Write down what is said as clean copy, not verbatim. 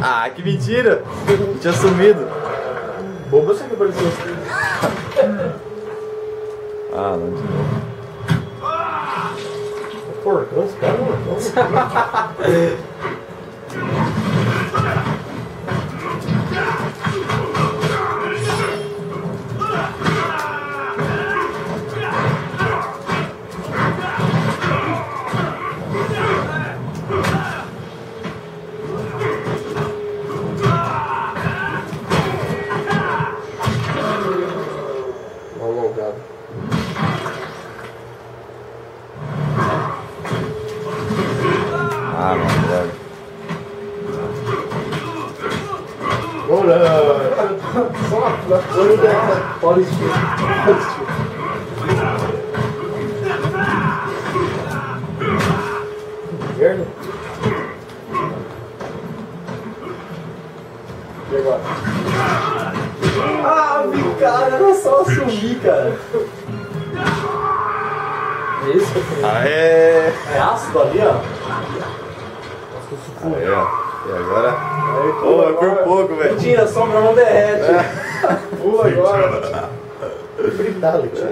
Ah, que mentira! Tinha sumido. Bobo, você que apareceu assim. Ah, não, de novo. Porcão, esse cara não. Alongado. Ah, não, droga. Ora! Só uma flor. Pode assistir. Inverno? E agora? Ah, cara, era só assumir, cara. É isso que eu falei. Aê! É ácido ali, ó. Aê, ó. E agora? Aí, Pô, é por pouco, velho. Mentira, a sombra não derrete. Pula agora. Fatality.